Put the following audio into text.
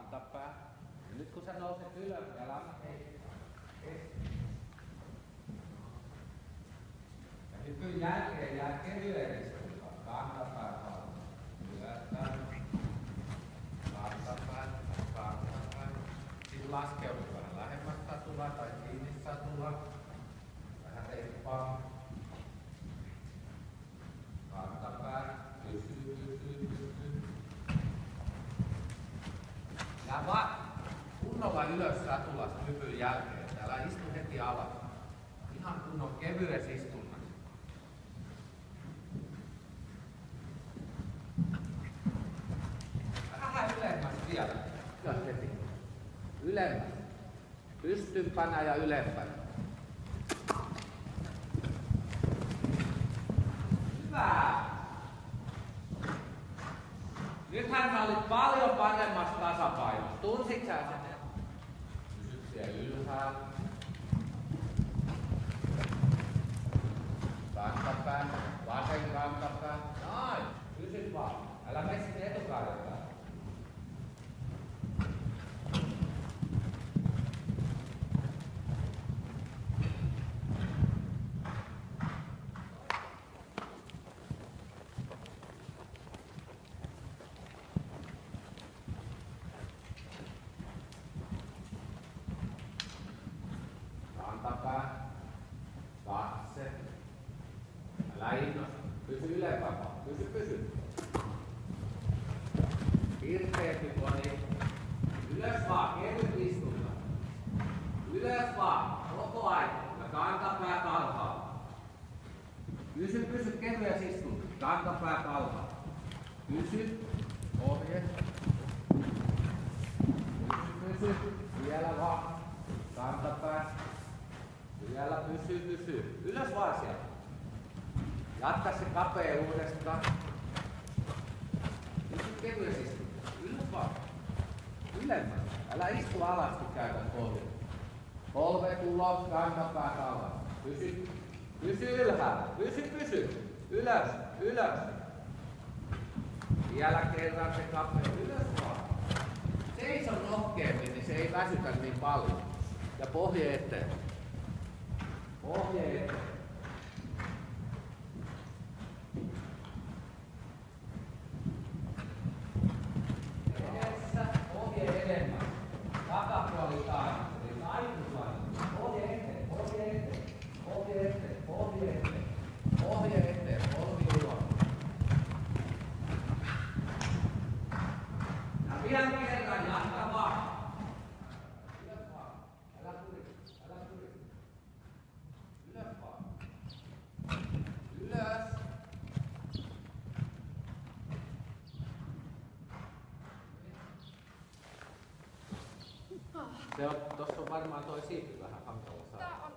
kantapää. Ja nyt kun sä nouset ylös, jalan ja hypyn jälkeen jää kevyen istuntaan. Kantapää, ylöspäin. Kantapää, kantapää. Sitten laskeudu vähän lähemmäs satulaa tai kiinni satulaa. Vähän reippaa. Kantapää, pysy. Ja vaan kunnolla ylös satulasta hypyn jälkeen. Älä istu heti alas. Ihan kunnon kevyes istunnan. Vähän ylemmäs vielä. Ja heti. Ylemmäs. Pystympänä ja ylempänä. Hyvä. Nythän sä olit paljon paremmassa tasapainossa. Tunsit sä sen? Pysyt siellä ylhäällä. Kantapää, vasen kantapää. Noin, pysyt vaan. Älä mene sinne etukarjaan. Kantapää, katse. Älä innosta. Pysy ylempää. Pysy. Pirteet nyt on niin. Ylös vaan, kevyt istunta. Ylös vaan, koko ajan. Ja kantapää kalhaa. Pysy, kevyes istunta. Kantapää kalhaa. Pysy. Ohje. Pysy. Vielä vaan. Kantapää. Vielä pysy. Ylös vaan sieltä. Jatka se kapea uudestaan. Pysy kevyes istunta. Ylös vaan. Ylemmän. Älä istu alas, kun käytät polvea. Polvet ulos, kantapää alas. Pysy ylhäällä. Pysy. Ylös. Vielä kerran se kapea. Ylös vaan. Seiso rohkeammin, niin se ei väsytä niin paljon. Ja pohje eteen. Edessä, pohje edemmäs. Takapuoli taas. Eli taikuslainen. Pohje eteen. Polvi ulos. Ja vielä kerran jatka vaan. Ylös vaan. Älä turi. Ylös vaan. Ylös. Tossa on varmaan toi siipi vähän hankala saada.